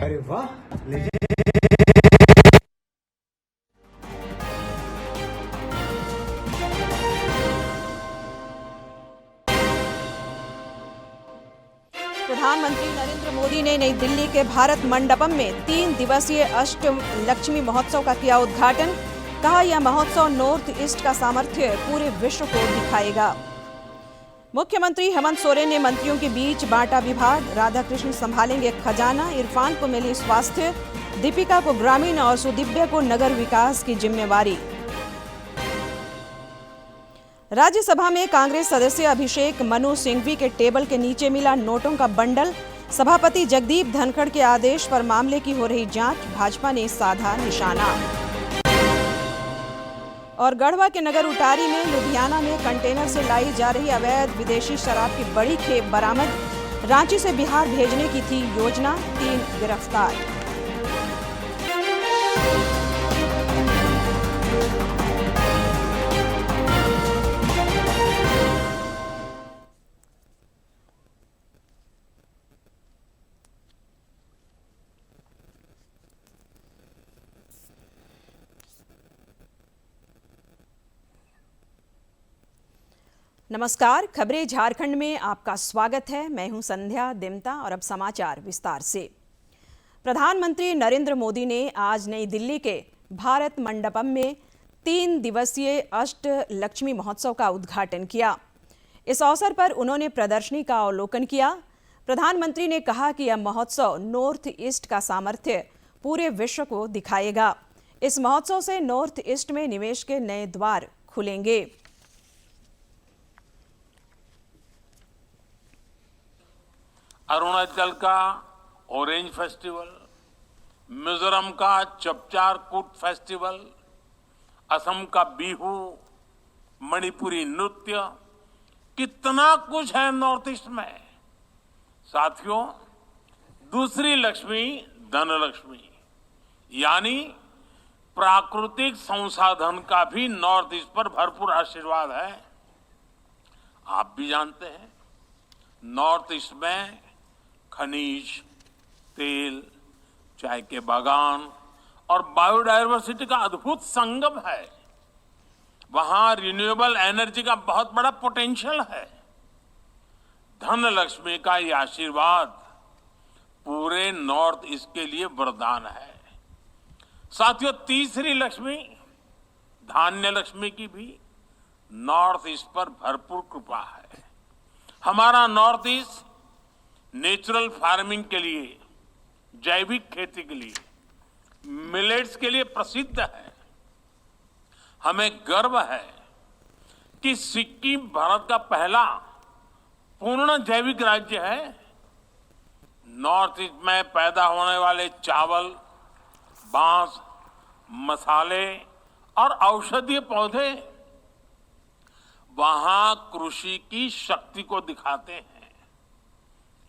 अरे वाह लेजेंड। प्रधानमंत्री नरेंद्र मोदी ने नई दिल्ली के भारत मंडपम में 3 दिवसीय अष्टलक्ष्मी महोत्सव का किया उद्घाटन। कहा, यह महोत्सव नॉर्थ ईस्ट का सामर्थ्य पूरे विश्व को दिखाएगा। मुख्यमंत्री हेमंत सोरेन ने मंत्रियों के बीच बांटा विभाग। राधाकृष्ण संभालेंगे खजाना, इरफान को मिली स्वास्थ्य, दीपिका को ग्रामीण और सुदिव्या को नगर विकास की जिम्मेवारी। राज्यसभा में कांग्रेस सदस्य अभिषेक मनु सिंघवी के टेबल के नीचे मिला नोटों का बंडल। सभापति जगदीप धनखड़ के आदेश पर मामले की हो रही जांच, भाजपा ने साधा निशाना। और गढ़वा के नगर उटारी में लुधियाना में कंटेनर से लाई जा रही अवैध विदेशी शराब की बड़ी खेप बरामद। रांची से बिहार भेजने की थी योजना, 3 गिरफ्तार। नमस्कार, खबरें झारखंड में आपका स्वागत है। मैं हूं संध्या दिमता और अब समाचार विस्तार से। प्रधानमंत्री नरेंद्र मोदी ने आज नई दिल्ली के भारत मंडपम में 3 दिवसीय अष्टलक्ष्मी महोत्सव का उद्घाटन किया। इस अवसर पर उन्होंने प्रदर्शनी का अवलोकन किया। प्रधानमंत्री ने कहा कि यह महोत्सव नॉर्थ ईस्ट का सामर्थ्य पूरे विश्व को दिखाएगा। इस महोत्सव से नॉर्थ ईस्ट में निवेश के नए द्वार खुलेंगे। अरुणाचल का ऑरेंज फेस्टिवल, मिजोरम का चपचार कूट फेस्टिवल, असम का बिहू, मणिपुरी नृत्य, कितना कुछ है नॉर्थ ईस्ट में। साथियों, दूसरी लक्ष्मी धनलक्ष्मी यानी प्राकृतिक संसाधन का भी नॉर्थ ईस्ट पर भरपूर आशीर्वाद है। आप भी जानते हैं, नॉर्थ ईस्ट में खनिज, तेल, चाय के बागान और बायोडायवर्सिटी का अद्भुत संगम है। वहां रिन्यूएबल एनर्जी का बहुत बड़ा पोटेंशियल है। धनलक्ष्मी का ये आशीर्वाद पूरे नॉर्थ ईस्ट के लिए वरदान है। साथियों, तीसरी लक्ष्मी धान्य लक्ष्मी की भी नॉर्थ ईस्ट पर भरपूर कृपा है। हमारा नॉर्थ ईस्ट नेचुरल फार्मिंग के लिए, जैविक खेती के लिए, मिलेट्स के लिए प्रसिद्ध है। हमें गर्व है कि सिक्किम भारत का पहला पूर्ण जैविक राज्य है। नॉर्थ ईस्ट में पैदा होने वाले चावल, बांस, मसाले और औषधीय पौधे वहां कृषि की शक्ति को दिखाते हैं।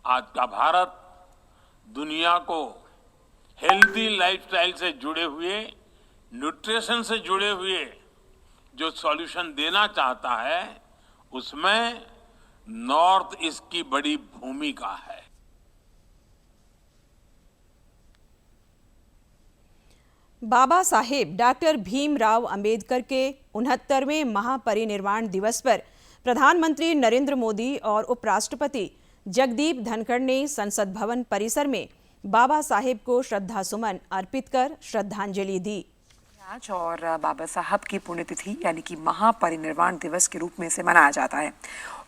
आज का भारत दुनिया को हेल्दी लाइफस्टाइल से जुड़े हुए, न्यूट्रिशन से जुड़े हुए जो सॉल्यूशन देना चाहता है, उसमें नॉर्थ ईस्ट की बड़ी भूमिका है। बाबा साहेब डॉक्टर भीमराव अंबेडकर के 69वें महापरिनिर्वाण दिवस पर प्रधानमंत्री नरेंद्र मोदी और उपराष्ट्रपति जगदीप धनखड़ ने संसद भवन परिसर में बाबा साहेब को श्रद्धासुमन अर्पित कर श्रद्धांजलि दी। आज और बाबा साहब की पुण्यतिथि यानी कि महापरिनिर्वाण दिवस के रूप में इसे मनाया जाता है।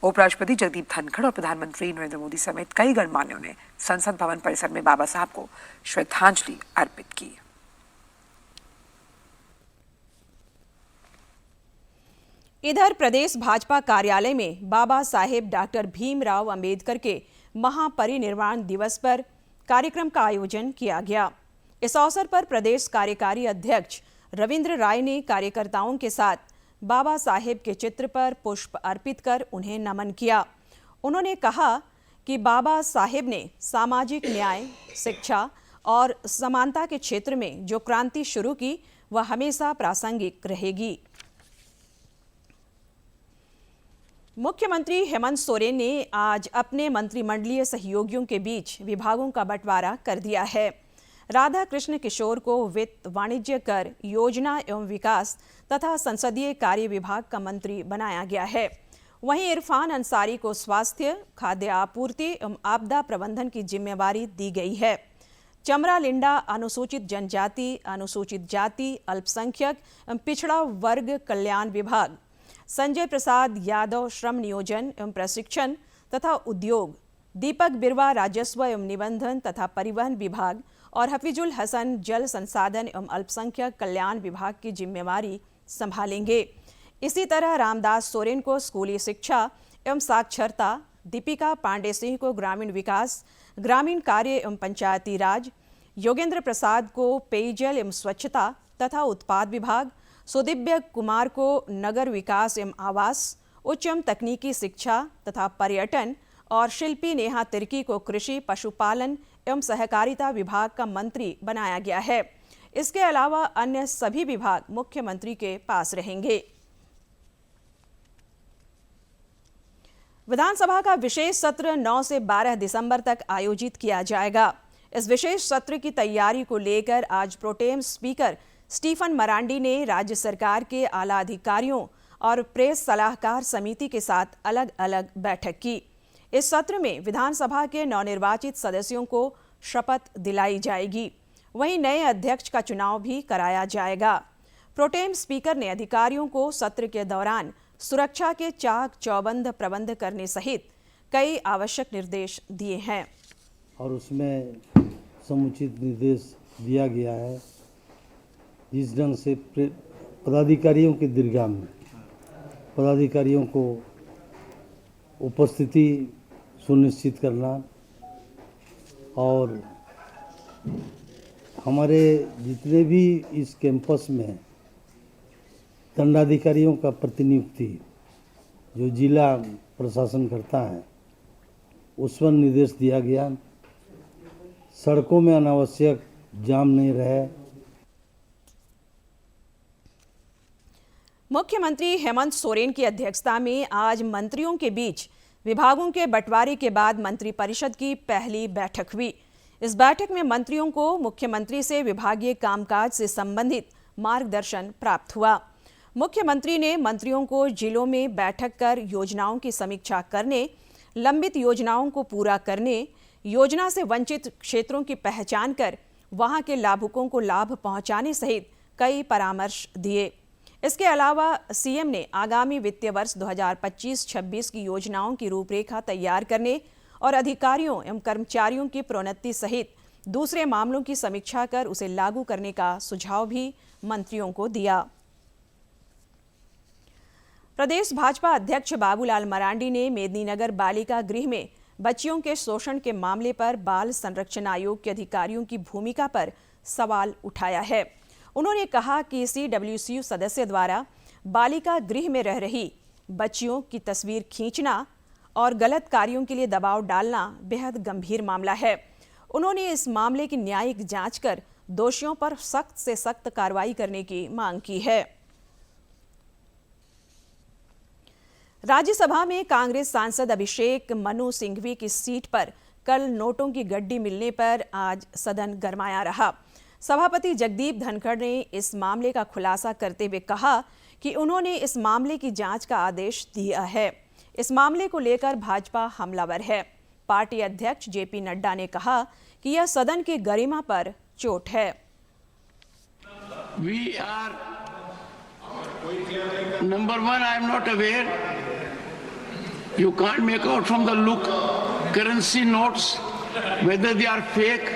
उपराष्ट्रपति जगदीप धनखड़ और प्रधानमंत्री नरेंद्र मोदी समेत कई गणमान्यों ने संसद भवन परिसर में बाबा साहब को श्रद्धांजलि अर्पित की। इधर प्रदेश भाजपा कार्यालय में बाबा साहेब डॉक्टर भीमराव अंबेडकर के महापरिनिर्वाण दिवस पर कार्यक्रम का आयोजन किया गया। इस अवसर पर प्रदेश कार्यकारी अध्यक्ष रविंद्र राय ने कार्यकर्ताओं के साथ बाबा साहेब के चित्र पर पुष्प अर्पित कर उन्हें नमन किया। उन्होंने कहा कि बाबा साहेब ने सामाजिक न्याय, शिक्षा और समानता के क्षेत्र में जो क्रांति शुरू की, वह हमेशा प्रासंगिक रहेगी। मुख्यमंत्री हेमंत सोरेन ने आज अपने मंत्रिमंडलीय सहयोगियों के बीच विभागों का बंटवारा कर दिया है। राधा कृष्ण किशोर को वित्त वाणिज्य कर योजना एवं विकास तथा संसदीय कार्य विभाग का मंत्री बनाया गया है। वहीं इरफान अंसारी को स्वास्थ्य, खाद्य आपूर्ति एवं आपदा प्रबंधन की जिम्मेवारी दी गई है। चमरा लिंडा अनुसूचित जनजाति, अनुसूचित जाति, अल्पसंख्यक एवं पिछड़ा वर्ग कल्याण विभाग, संजय प्रसाद यादव श्रम नियोजन एवं प्रशिक्षण तथा उद्योग, दीपक बिरवा राजस्व एवं निबंधन तथा परिवहन विभाग और हफीजुल हसन जल संसाधन एवं अल्पसंख्यक कल्याण विभाग की जिम्मेवारी संभालेंगे। इसी तरह रामदास सोरेन को स्कूली शिक्षा एवं साक्षरता, दीपिका पांडे सिंह को ग्रामीण विकास, ग्रामीण कार्य एवं पंचायती राज, योगेंद्र प्रसाद को पेयजल एवं स्वच्छता तथा उत्पाद विभाग, सुदिव्य कुमार को नगर विकास एवं आवास, उच्च एवं तकनीकी शिक्षा तथा पर्यटन और शिल्पी नेहा तिर्की को कृषि, पशुपालन एवं सहकारिता विभाग का मंत्री बनाया गया है। इसके अलावा अन्य सभी विभाग मुख्यमंत्री के पास रहेंगे। विधानसभा का विशेष सत्र 9 से 12 दिसंबर तक आयोजित किया जाएगा। इस विशेष सत्र की तैयारी को लेकर आज प्रोटेम स्पीकर स्टीफन मरांडी ने राज्य सरकार के आला अधिकारियों और प्रेस सलाहकार समिति के साथ अलग अलग बैठक की। इस सत्र में विधानसभा के नवनिर्वाचित सदस्यों को शपथ दिलाई जाएगी। वहीं नए अध्यक्ष का चुनाव भी कराया जाएगा। प्रोटेम स्पीकर ने अधिकारियों को सत्र के दौरान सुरक्षा के चाक चौबंद प्रबंध करने सहित कई आवश्यक निर्देश दिए हैं और उसमें समुचित निर्देश दिया गया है जिस ढंग से पदाधिकारियों के दीर्घा में पदाधिकारियों को उपस्थिति सुनिश्चित करना और हमारे जितने भी इस कैंपस में दंडाधिकारियों का प्रतिनियुक्ति जो जिला प्रशासन करता है उस पर निर्देश दिया गया। सड़कों में अनावश्यक जाम नहीं रहे। मुख्यमंत्री हेमंत सोरेन की अध्यक्षता में आज मंत्रियों के बीच विभागों के बंटवारे के बाद मंत्रिपरिषद की पहली बैठक हुई। इस बैठक में मंत्रियों को मुख्यमंत्री से विभागीय कामकाज से संबंधित मार्गदर्शन प्राप्त हुआ। मुख्यमंत्री ने मंत्रियों को जिलों में बैठक कर योजनाओं की समीक्षा करने, लंबित योजनाओं को पूरा करने, योजना से वंचित क्षेत्रों की पहचान कर वहां के लाभुकों को लाभ पहुंचाने सहित कई परामर्श दिए। इसके अलावा सीएम ने आगामी वित्तीय वर्ष 2025-26 की योजनाओं की रूपरेखा तैयार करने और अधिकारियों एवं कर्मचारियों की प्रोन्नति सहित दूसरे मामलों की समीक्षा कर उसे लागू करने का सुझाव भी मंत्रियों को दिया। प्रदेश भाजपा अध्यक्ष बाबूलाल मरांडी ने मेदिनीनगर बालिका गृह में बच्चियों के शोषण के मामले पर बाल संरक्षण आयोग के अधिकारियों की भूमिका पर सवाल उठाया है। उन्होंने कहा कि CWCU सदस्य द्वारा बालिका गृह में रह रही बच्चियों की तस्वीर खींचना और गलत कार्यों के लिए दबाव डालना बेहद गंभीर मामला है। उन्होंने इस मामले की न्यायिक जांच कर दोषियों पर सख्त से सख्त कार्रवाई करने की मांग की है। राज्यसभा में कांग्रेस सांसद अभिषेक मनु सिंघवी की सीट पर कल नोटों की गड्डी मिलने पर आज सदन गरमाया रहा। सभापति जगदीप धनखड़ ने इस मामले का खुलासा करते हुए कहा कि उन्होंने इस मामले की जांच का आदेश दिया है। इस मामले को लेकर भाजपा हमलावर है। पार्टी अध्यक्ष JP नड्डा ने कहा कि यह सदन की गरिमा पर चोट है। Number one, I am not aware. You can't make out from the look currency notes whether they are fake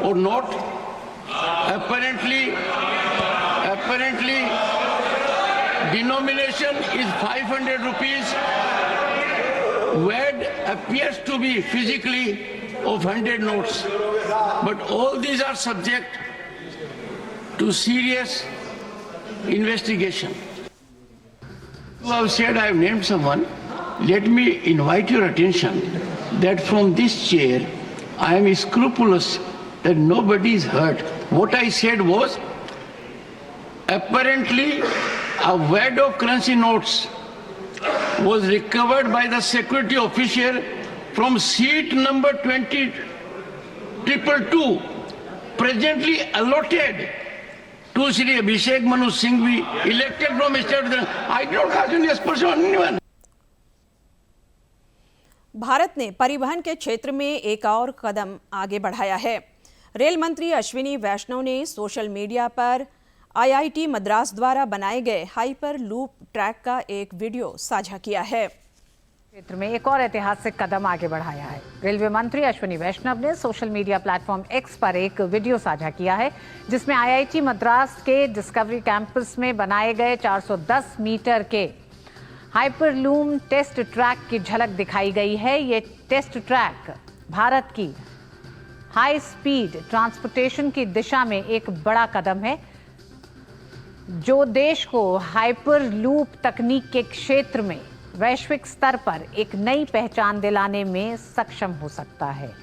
or not. Apparently, denomination is 500 rupees. Word appears to be physically of 100 notes. But all these are subject to serious investigation. You have said I have named someone. Let me invite your attention that from this chair I am scrupulous that nobody is hurt. What I said was apparently a wad of currency notes was recovered by the security official from seat number 20222 presently allotted to Shri Abhishek Manu Singhvi, elected from state. I don't have any aspersion on anyone. Bharat ने परिवहन के क्षेत्र में एक और कदम आगे बढ़ाया है। रेल मंत्री अश्विनी वैष्णव ने सोशल मीडिया पर आईआईटी मद्रास द्वारा बनाए गए हाइपर लूप ट्रैक का एक वीडियो साझा किया है। क्षेत्र में एक और ऐतिहासिक कदम आगे बढ़ाया है। रेलवे मंत्री अश्विनी वैष्णव ने सोशल मीडिया प्लेटफॉर्म एक्स पर एक वीडियो साझा किया है, जिसमें आईआईटी मद्रास के डिस्कवरी कैंपस में बनाए गए 410 मीटर के हाइपरलूम टेस्ट ट्रैक की झलक दिखाई गई है। ये टेस्ट ट्रैक भारत की हाई स्पीड ट्रांसपोर्टेशन की दिशा में एक बड़ा कदम है, जो देश को हाइपरलूप तकनीक के क्षेत्र में वैश्विक स्तर पर एक नई पहचान दिलाने में सक्षम हो सकता है।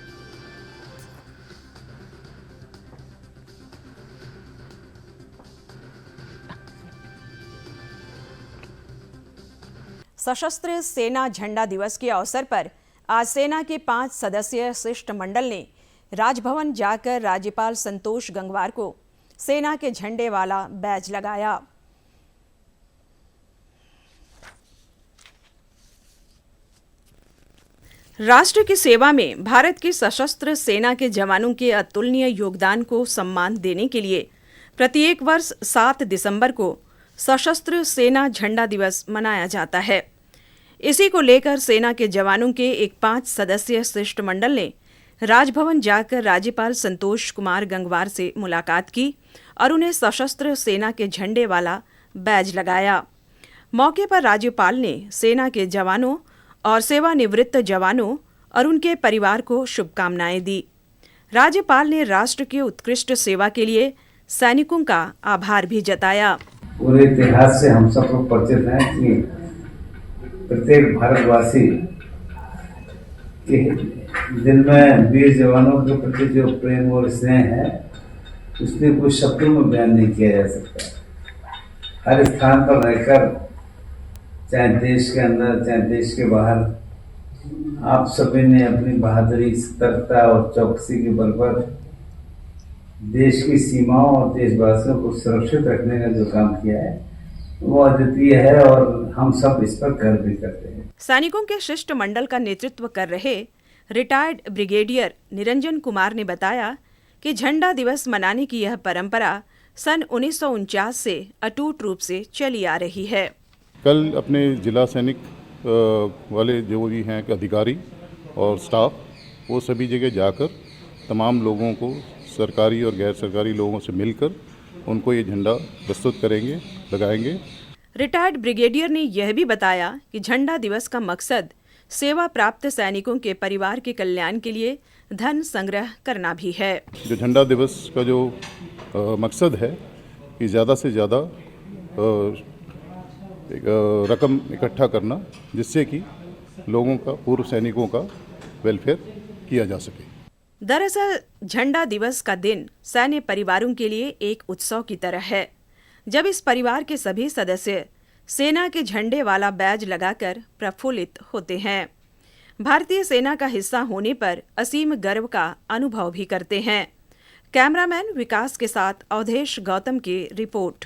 सशस्त्र सेना झंडा दिवस के अवसर पर आज सेना के 5 सदस्यीय शिष्टमंडल ने राजभवन जाकर राज्यपाल संतोष गंगवार को सेना के झंडे वाला बैज लगाया। राष्ट्र की सेवा में भारत की सशस्त्र सेना के जवानों के अतुलनीय योगदान को सम्मान देने के लिए प्रत्येक वर्ष 7 दिसंबर को सशस्त्र सेना झंडा दिवस मनाया जाता है। इसी को लेकर सेना के जवानों के एक 5 सदस्यीय शिष्टमंडल ने राजभवन जाकर राज्यपाल संतोष कुमार गंगवार से मुलाकात की और उन्हें सशस्त्र सेना के झंडे वाला बैज लगाया। मौके पर राज्यपाल ने सेना के जवानों और सेवानिवृत्त जवानों और उनके परिवार को शुभकामनाएं दी। राज्यपाल ने राष्ट्र की उत्कृष्ट सेवा के लिए सैनिकों का आभार भी जताया। पूरे इतिहास से हम सब लोग परिचित हैं कि प्रत्येक भारतवासी के दिल में वीर जवानों के प्रति जो प्रेम और स्नेह है, उसमें कोई शब्दों में बयान नहीं किया जा सकता। हर स्थान पर रहकर, चाहे देश के अंदर चाहे देश के बाहर, आप सभी ने अपनी बहादुरी, सतर्कता और चौकसी के बल पर देश की सीमाओं और देशवासियों को सुरक्षित रखने का जो काम किया है वो अद्वितीय है और हम सब इस पर गर्व भी करते हैं। सैनिकों के शिष्टमंडल का नेतृत्व कर रहे रिटायर्ड ब्रिगेडियर निरंजन कुमार ने बताया कि झंडा दिवस मनाने की यह परंपरा सन 1949 से अटूट रूप से चली आ रही है। कल अपने जिला सैनिक वाले जो भी हैं अधिकारी और स्टाफ, वो सभी जगह जाकर तमाम लोगों को, सरकारी और गैर सरकारी लोगों से मिलकर उनको ये झंडा प्रस्तुत करेंगे, लगाएंगे। रिटायर्ड ब्रिगेडियर ने यह भी बताया कि झंडा दिवस का मकसद सेवा प्राप्त सैनिकों के परिवार के कल्याण के लिए धन संग्रह करना भी है। जो झंडा दिवस का जो मकसद है कि ज़्यादा से ज़्यादा रकम इकट्ठा करना, जिससे कि लोगों का, पूर्व सैनिकों का वेलफेयर किया जा सके। दरअसल झंडा दिवस का दिन सैन्य परिवारों के लिए एक उत्सव की तरह है, जब इस परिवार के सभी सदस्य सेना के झंडे वाला बैज लगाकर प्रफुल्लित होते हैं। भारतीय सेना का हिस्सा होने पर असीम गर्व का अनुभव भी करते हैं। कैमरामैन विकास के साथ अवधेश गौतम की रिपोर्ट।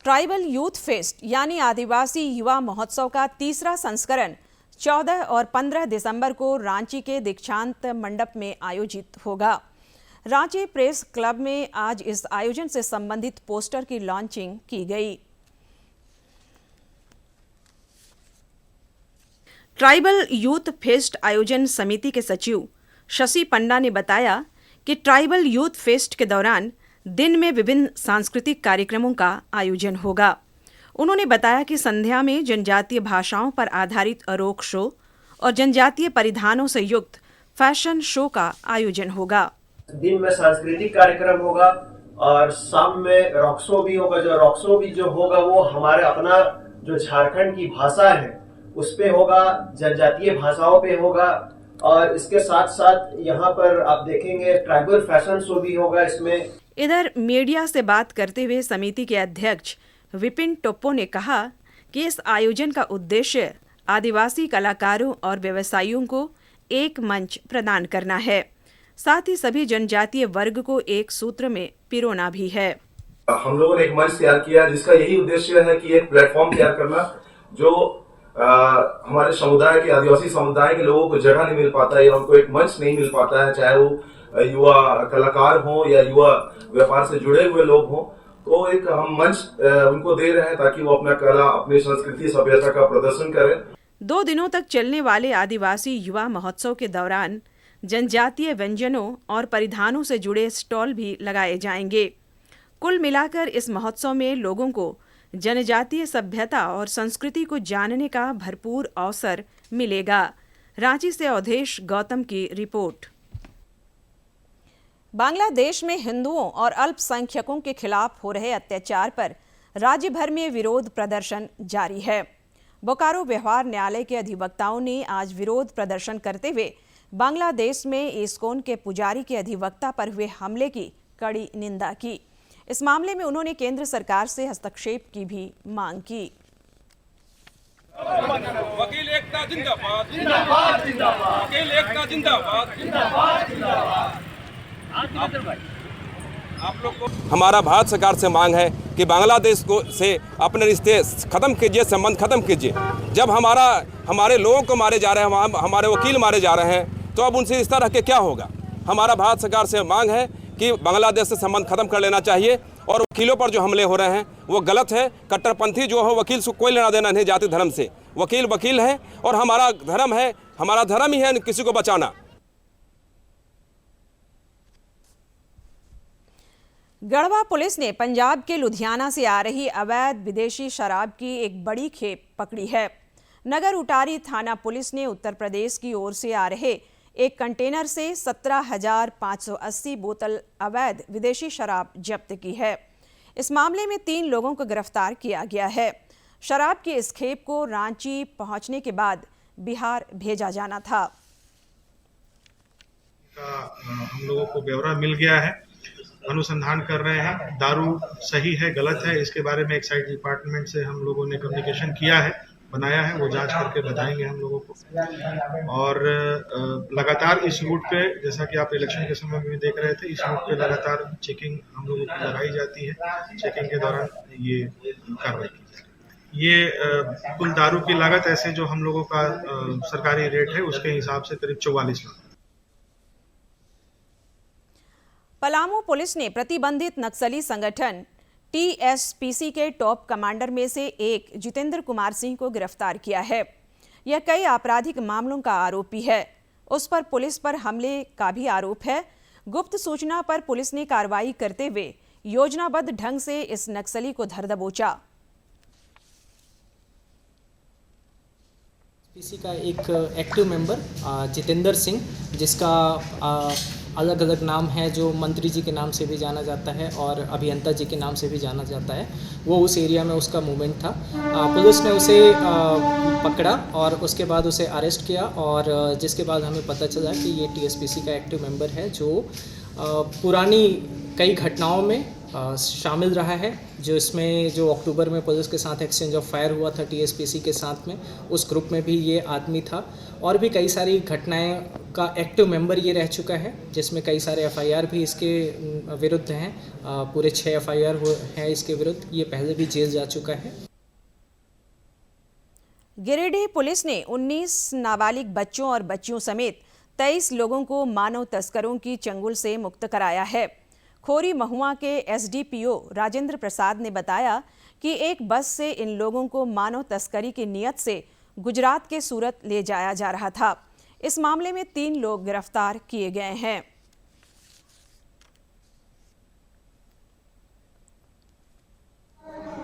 ट्राइबल यूथ फेस्ट यानी आदिवासी युवा महोत्सव का तीसरा संस्करण 14 और 15 दिसंबर को रांची के दीक्षांत मंडप में आयोजित होगा। रांची प्रेस क्लब में आज इस आयोजन से संबंधित पोस्टर की लॉन्चिंग की गई। ट्राइबल यूथ फेस्ट आयोजन समिति के सचिव शशि पंडा ने बताया कि ट्राइबल यूथ फेस्ट के दौरान दिन में विभिन्न सांस्कृतिक कार्यक्रमों का आयोजन होगा। उन्होंने बताया कि संध्या में जनजातीय भाषाओं पर आधारित अरोक शो और जनजातीय परिधानों से युक्त फैशन शो का आयोजन होगा। दिन में सांस्कृतिक कार्यक्रम होगा और शाम में रॉक शो भी होगा। जो रॉक शो भी जो होगा वो हमारे अपना जो झारखंड की भाषा है उस पे होगा, जनजातीय भाषाओं पे होगा। और इसके साथ साथ यहाँ पर आप देखेंगे ट्राइबल फैशन शो भी होगा इसमें। इधर मीडिया से बात करते हुए समिति के अध्यक्ष विपिन टोप्पो ने कहा कि इस आयोजन का उद्देश्य आदिवासी कलाकारों और व्यवसायियों को एक मंच प्रदान करना है। साथ ही सभी जनजातीय वर्ग को एक सूत्र में पिरोना भी है। हम लोगों ने एक मंच तैयार किया जिसका यही उद्देश्य है कि एक प्लेटफॉर्म तैयार करना जो हमारे समुदाय के, आदिवासी समुदाय के लोगों को जगह नहीं मिल पाता है या उनको एक मंच नहीं मिल पाता है, चाहे वो युवा कलाकार हो या युवा व्यापार से जुड़े हुए लोग हों, तो एक हम मंच उनको दे रहे हैं ताकि वो अपना कला, अपनी संस्कृति, सभ्यता का प्रदर्शन करें। 2 दिनों तक चलने वाले आदिवासी युवा महोत्सव के दौरान जनजातीय व्यंजनों और परिधानों से जुड़े स्टॉल भी लगाए जाएंगे। कुल मिलाकर इस महोत्सव में लोगों को जनजातीय सभ्यता और संस्कृति को जानने का भरपूर अवसर मिलेगा। रांची से अवधेश गौतम की रिपोर्ट। बांग्लादेश में हिंदुओं और अल्पसंख्यकों के खिलाफ हो रहे अत्याचार पर राज्य भर में विरोध प्रदर्शन जारी है। बोकारो व्यवहार न्यायालय के अधिवक्ताओं ने आज विरोध प्रदर्शन करते हुए बांग्लादेश में इस्कॉन के पुजारी के अधिवक्ता पर हुए हमले की कड़ी निंदा की। इस मामले में उन्होंने केंद्र सरकार से हस्तक्षेप की भी मांग की। वकील एकता जिंदाबाद, जिंदाबाद, जिंदाबाद। वकील एकता जिंदाबाद, जिंदाबाद, जिंदाबाद। आप लोग को हमारा भारत सरकार से मांग है कि बांग्लादेश को से अपने रिश्ते खत्म कीजिए, संबंध खत्म कीजिए। जब हमारे लोगों को मारे जा रहे हैं, हमारे वकील मारे जा रहे हैं, तो अब उनसे रिश्ता रख के क्या होगा। हमारा भारत सरकार से मांग है कि बांग्लादेश से संबंध खत्म कर लेना चाहिए और वकीलों पर जो हमले हो रहे हैं वो गलत है। कट्टरपंथी जो हो, वकील से कोई लेना देना नहीं जाति धर्म से। वकील वकील है और हमारा धर्म है, हमारा धर्म ही है किसी को बचाना। गढ़वा पुलिस ने पंजाब के लुधियाना से आ रही अवैध विदेशी शराब की एक बड़ी खेप पकड़ी है। नगर उटारी थाना पुलिस ने उत्तर प्रदेश की ओर से आ रहे एक कंटेनर से 17,580 बोतल अवैध विदेशी शराब जब्त की है। इस मामले में 3 लोगों को गिरफ्तार किया गया है। शराब की इस खेप को रांची पहुंचने के बाद बिहार भेजा जाना था। हम लोगों को ब्यौरा मिल गया है, अनुसंधान कर रहे हैं। दारू सही है गलत है इसके बारे में एक्साइज डिपार्टमेंट से हम लोगों ने कम्युनिकेशन किया है, बनाया है, वो जांच करके बताएंगे हम लोगों को। और लगातार इस रूट पे, जैसा कि आप इलेक्शन के समय में देख रहे थे, इस रूट पे लगातार चेकिंग हम लोगों की लगाई जाती है। चेकिंग के दौरान ये कार्रवाई की जाती है। ये कुल दारू की लागत ऐसे जो हम लोगों का सरकारी रेट है उसके हिसाब से करीब 44 लाख। पलामू पुलिस ने प्रतिबंधित नक्सली संगठन टीएसपीसी के टॉप कमांडर में से एक जितेंद्र कुमार सिंह को गिरफ्तार किया है। यह कई आपराधिक मामलों का आरोपी है। उस पर पुलिस पर हमले का भी आरोप है। गुप्त सूचना पर पुलिस ने कार्रवाई करते हुए योजनाबद्ध ढंग से इस नक्सली को धर दबोचा। पीसी का एक एक्टिव मेंबर जितेंद्र सिंह, जिसका अलग अलग नाम है, जो मंत्री जी के नाम से भी जाना जाता है और अभियंता जी के नाम से भी जाना जाता है, वो उस एरिया में उसका मूवमेंट था। पुलिस ने उसे पकड़ा और उसके बाद उसे अरेस्ट किया और जिसके बाद हमें पता चला कि ये टीएसपीसी का एक्टिव मेंबर है, जो पुरानी कई घटनाओं में शामिल रहा है। जो इसमें जो अक्टूबर में पुलिस के साथ एक्सचेंज ऑफ फायर हुआ था टीएसपीसी के साथ में, उस ग्रुप में भी ये आदमी था और भी कई सारी घटनाएं का एक्टिव मेंबर ये रह चुका है, जिसमें कई सारे एफआईआर भी इसके विरुद्ध हैं। पूरे 6 एफआईआर हैं इसके विरुद्ध। ये पहले भी जेल जा चुका है। गिरिडीह पुलिस ने 19 नाबालिग बच्चों और बच्चियों समेत 23 लोगों को मानव तस्करों की चंगुल से मुक्त कराया है। खोरी महुआ के एसडीपीओ राजेंद्र प्रसाद ने बताया कि एक बस से इन लोगों को मानव तस्करी की नीयत से गुजरात के सूरत ले जाया जा रहा था। इस मामले में 3 लोग गिरफ्तार किए गए हैं।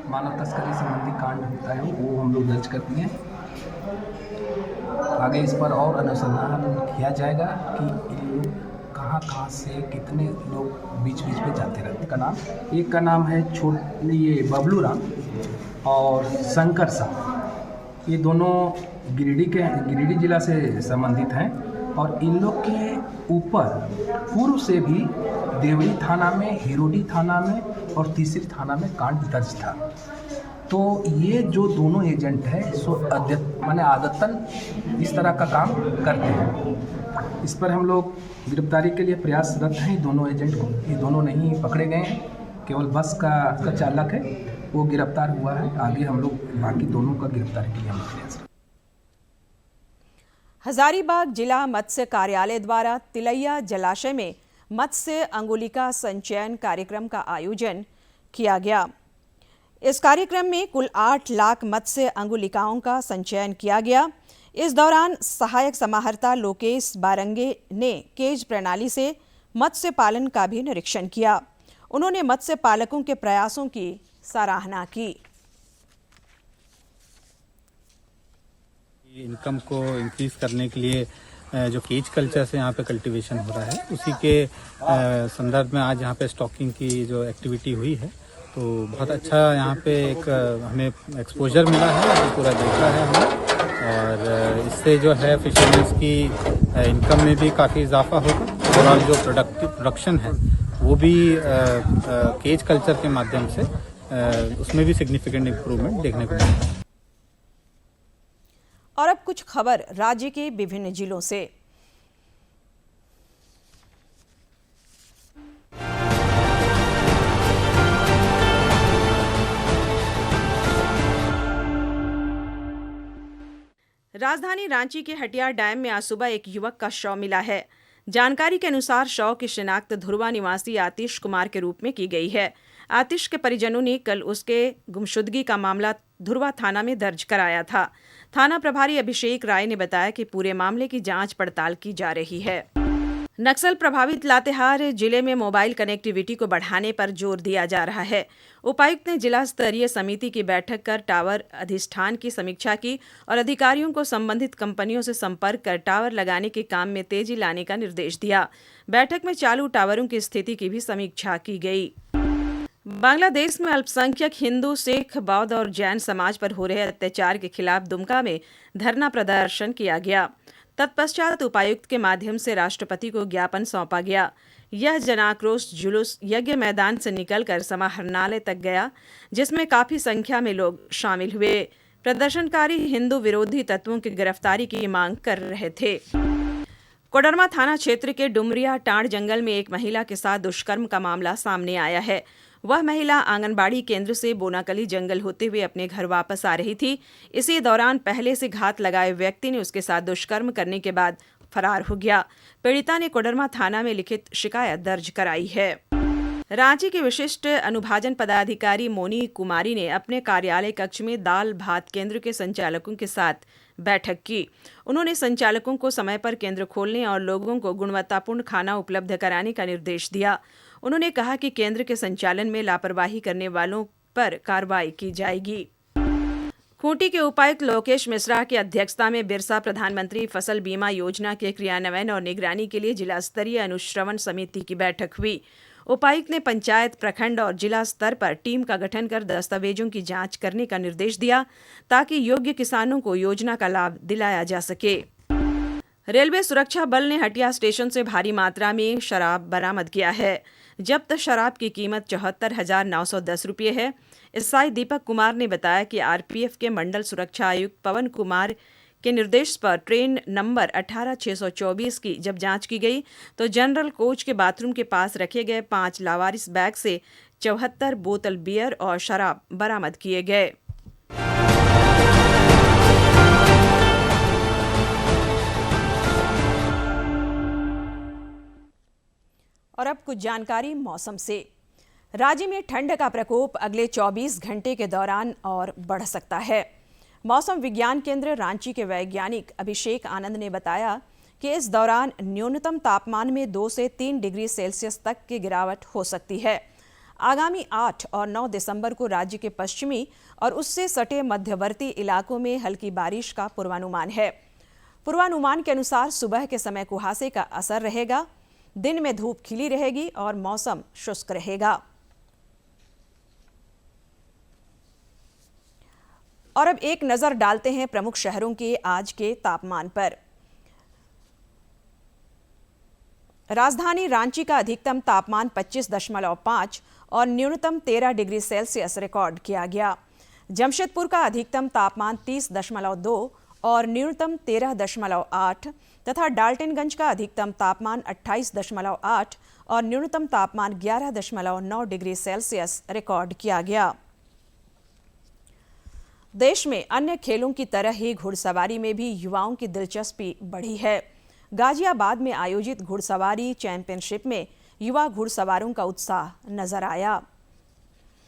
मानव तस्करी संबंधी कांड होता है वो हम लोग दर्ज करते हैं। आगे इस पर और अनुसंधान किया जाएगा कि कहाँ से कितने लोग बीच में जाते रहते। एक का नाम है ये बबलू राम और शंकर साहब। ये दोनों गिरिडीह जिला से संबंधित हैं और इन लोग के ऊपर पूर्व से भी देवरी थाना में, हिरोडी थाना में और तीसरी थाना में कांड दर्ज था। तो ये जो दोनों एजेंट है सो माने आदतन इस तरह का काम करते हैं। इस पर हम लोग गिरफ्तारी के लिए प्रयासरत हैं। दोनों एजेंट को, ये दोनों नहीं पकड़े गए हैं, केवल बस का चालक है वो गिरफ्तार हुआ है। आगे हम लोग बाकी दोनों का गिरफ्तारी के लिए हम प्रयास। हजारीबाग जिला मत्स्य कार्यालय द्वारा तिलैया जलाशय में मत्स्य अंगुलिका संचयन कार्यक्रम का आयोजन किया गया। इस कार्यक्रम में कुल 8 लाख मत्स्य अंगुलिकाओं का संचयन किया गया। इस दौरान सहायक समाहर्ता लोकेश बारंगे ने केज प्रणाली से मत्स्य पालन का भी निरीक्षण किया। उन्होंने मत्स्य पालकों के प्रयासों की सराहना की। इनकम को इंक्रीज करने के लिए जो केज कल्चर से यहाँ पे कल्टीवेशन हो रहा है, उसी के संदर्भ में आज यहाँ पे स्टॉकिंग की जो एक्टिविटी हुई है, तो बहुत अच्छा यहाँ पे एक हमें एक्सपोजर मिला है, पूरा देखा है हमने, और इससे जो है फिशरमैन्स की इनकम में भी काफ़ी इजाफा होगा। ओवरऑल जो प्रोडक्शन है वो भी केज कल्चर के माध्यम से उसमें भी सिग्निफिकेंट इम्प्रूवमेंट देखने को मिला। और अब कुछ खबर राज्य के विभिन्न जिलों से। राजधानी रांची के हटिया डैम में आज सुबह एक युवक का शव मिला है। जानकारी के अनुसार शव की शिनाख्त धुरवा निवासी आतिश कुमार के रूप में की गई है। आतिश के परिजनों ने कल उसके गुमशुदगी का मामला धुरवा थाना में दर्ज कराया था। थाना प्रभारी अभिषेक राय ने बताया कि पूरे मामले की जांच पड़ताल की जा रही है। नक्सल प्रभावित लातेहार जिले में मोबाइल कनेक्टिविटी को बढ़ाने पर जोर दिया जा रहा है। उपायुक्त ने जिला स्तरीय समिति की बैठक कर टावर अधिष्ठान की समीक्षा की और अधिकारियों को संबंधित कंपनियों से संपर्क कर टावर लगाने के काम में तेजी लाने का निर्देश दिया। बैठक में चालू टावरों की स्थिति की भी समीक्षा की गई। बांग्लादेश में अल्पसंख्यक हिंदू, सिख, बौद्ध और जैन समाज पर हो रहे अत्याचार के खिलाफ दुमका में धरना प्रदर्शन किया गया। तत्पश्चात उपायुक्त के माध्यम से राष्ट्रपति को ज्ञापन सौंपा गया। यह जनाक्रोश जुलूस यज्ञ मैदान से निकलकर समाहरणालय तक गया, जिसमें काफी संख्या में लोग शामिल हुए। प्रदर्शनकारी हिंदू विरोधी तत्वों की गिरफ्तारी की मांग कर रहे थे। कोडरमा थाना क्षेत्र के डुमरिया टांड जंगल में एक महिला के साथ दुष्कर्म का मामला सामने आया है। वह महिला आंगनबाड़ी केंद्र से बोनाकली जंगल होते हुए अपने घर वापस आ रही थी। इसी दौरान पहले से घात लगाए व्यक्ति ने उसके साथ दुष्कर्म करने के बाद फरार हो गया। पीड़िता ने कोडरमा थाना में लिखित शिकायत दर्ज कराई है। रांची के विशिष्ट अनुभाजन पदाधिकारी मोनी कुमारी ने अपने कार्यालय कक्ष में दाल भात केंद्र के संचालकों के साथ बैठक की। उन्होंने संचालकों को समय पर केंद्र खोलने और लोगों को गुणवत्तापूर्ण खाना उपलब्ध कराने का निर्देश दिया। उन्होंने कहा कि केंद्र के संचालन में लापरवाही करने वालों पर कार्रवाई की जाएगी। खूंटी के उपायुक्त लोकेश मिश्रा की अध्यक्षता में बिरसा प्रधानमंत्री फसल बीमा योजना के क्रियान्वयन और निगरानी के लिए जिला स्तरीय अनुश्रवण समिति की बैठक हुई। उपायुक्त ने पंचायत, प्रखंड और जिला स्तर पर टीम का गठन कर दस्तावेजों की जांच करने का निर्देश दिया, ताकि योग्य किसानों को योजना का लाभ दिलाया जा सके। रेलवे सुरक्षा बल ने हटिया स्टेशन से भारी मात्रा में शराब बरामद किया है। जब्त शराब की कीमत 74,910 रुपये है। एसआई दीपक कुमार ने बताया कि आरपीएफ के मंडल सुरक्षा आयुक्त पवन कुमार के निर्देश पर ट्रेन नंबर 18624 की जब जांच की गई तो जनरल कोच के बाथरूम के पास रखे गए 5 लावारिस बैग से 74 बोतल बियर और शराब बरामद किए गए। और अब कुछ जानकारी मौसम से। राज्य में ठंड का प्रकोप अगले 24 घंटे के दौरान और बढ़ सकता है। मौसम विज्ञान केंद्र रांची के वैज्ञानिक अभिषेक आनंद ने बताया कि इस दौरान न्यूनतम तापमान में 2 से 3 डिग्री सेल्सियस तक की गिरावट हो सकती है। आगामी 8 और 9 दिसंबर को राज्य के पश्चिमी और उससे सटे मध्यवर्ती इलाकों में हल्की बारिश का पूर्वानुमान है। पूर्वानुमान के अनुसार सुबह के समय कुहासे का असर रहेगा, दिन में धूप खिली रहेगी और मौसम शुष्क रहेगा। और अब एक नजर डालते हैं प्रमुख शहरों के आज के तापमान पर। राजधानी रांची का अधिकतम तापमान 25.5 और न्यूनतम 13 डिग्री सेल्सियस रिकॉर्ड किया गया। जमशेदपुर का अधिकतम तापमान 30.2 और न्यूनतम 13.8 तथा डाल्टनगंज का अधिकतम तापमान 28.8 और न्यूनतम तापमान 11.9 डिग्री सेल्सियस रिकॉर्ड किया गया। देश में अन्य खेलों की तरह ही घुड़सवारी में भी युवाओं की दिलचस्पी बढ़ी है। गाजियाबाद में आयोजित घुड़सवारी चैंपियनशिप में युवा घुड़सवारों का उत्साह नजर आया।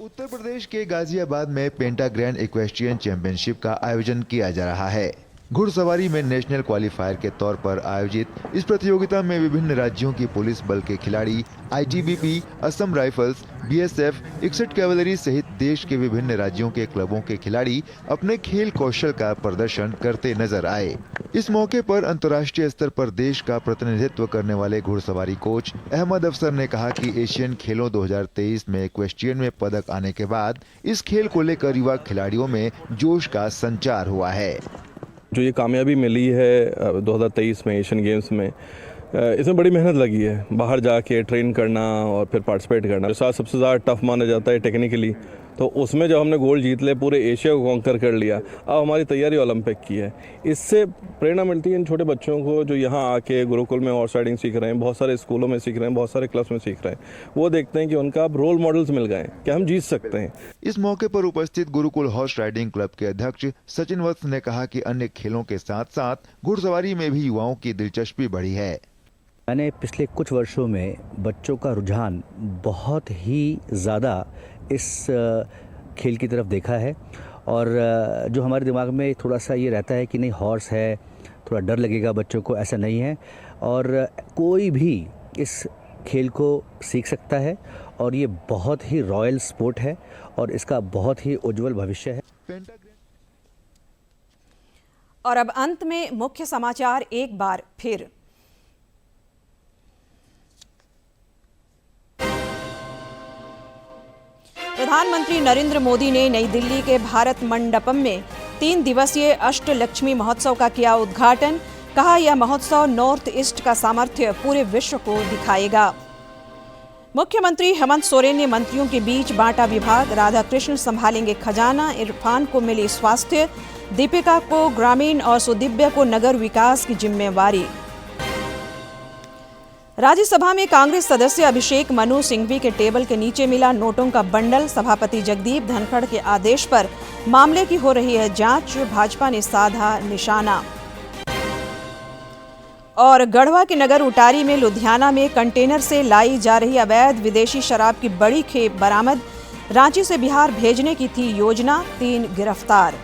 उत्तर प्रदेश के गाजियाबाद में पेंटा ग्रैंड इक्वेस्ट्रियन चैंपियनशिप का आयोजन किया जा रहा है। घुड़सवारी में नेशनल क्वालिफायर के तौर पर आयोजित इस प्रतियोगिता में विभिन्न राज्यों की पुलिस बल के खिलाड़ी, ITBP, Assam rifles, BSF, 61 cavalry सहित देश के विभिन्न राज्यों के क्लबों के खिलाड़ी अपने खेल कौशल का प्रदर्शन करते नजर आए। इस मौके पर अंतर्राष्ट्रीय स्तर पर देश का प्रतिनिधित्व करने वाले घुड़सवारी कोच अहमद अफसर ने कहा कि एशियन खेलों 2023 में इक्वेस्ट्रियन में पदक आने के बाद इस खेल को लेकर युवा खिलाड़ियों में जोश का संचार हुआ है। जो ये कामयाबी मिली है 2023 में एशियन गेम्स में, इसमें बड़ी मेहनत लगी है। बाहर जाके ट्रेन करना और फिर पार्टिसिपेट करना, जो सबसे ज़्यादा टफ माना जाता है टेक्निकली, तो उसमें जब हमने गोल्ड जीत ले, पूरे एशिया को कॉन्कर कर लिया, अब हमारी तैयारी ओलंपिक की है। इससे प्रेरणा मिलती है इन छोटे बच्चों को जो यहाँ आके गुरुकुल में हॉर्स राइडिंग सीख रहे हैं, बहुत सारे स्कूलों में सीख रहे हैं, बहुत सारे क्लब्स में सीख रहे हैं। वो देखते हैं कि उनका अब रोल मॉडल्स मिल गए कि हम जीत सकते हैं। इस मौके पर उपस्थित गुरुकुल हॉर्स राइडिंग क्लब के अध्यक्ष सचिन वत्स ने कहा कि अन्य खेलों के साथ साथ घुड़सवारी में भी युवाओं की दिलचस्पी बढ़ी है। मैंने पिछले कुछ वर्षों में बच्चों का रुझान बहुत ही ज़्यादा इस खेल की तरफ देखा है, और जो हमारे दिमाग में थोड़ा सा ये रहता है कि नहीं हॉर्स है, थोड़ा डर लगेगा बच्चों को, ऐसा नहीं है। और कोई भी इस खेल को सीख सकता है और ये बहुत ही रॉयल स्पोर्ट है और इसका बहुत ही उज्जवल भविष्य है। और अब अंत में मुख्य समाचार एक बार फिर। प्रधानमंत्री नरेंद्र मोदी ने नई दिल्ली के भारत मंडपम में 3 दिवसीय अष्टलक्ष्मी महोत्सव का किया उद्घाटन। कहा यह महोत्सव नॉर्थ ईस्ट का सामर्थ्य पूरे विश्व को दिखाएगा। मुख्यमंत्री हेमंत सोरेन ने मंत्रियों के बीच बांटा विभाग। राधाकृष्ण संभालेंगे खजाना, इरफान को मिली स्वास्थ्य, दीपिका को ग्रामीण और सुदिव्या को नगर विकास की जिम्मेवारी। राज्यसभा में कांग्रेस सदस्य अभिषेक मनु सिंघवी के टेबल के नीचे मिला नोटों का बंडल। सभापति जगदीप धनखड़ के आदेश पर मामले की हो रही है जांच। भाजपा ने साधा निशाना। और गढ़वा के नगर उटारी में लुधियाना में कंटेनर से लाई जा रही अवैध विदेशी शराब की बड़ी खेप बरामद। रांची से बिहार भेजने की थी योजना, 3 गिरफ्तार।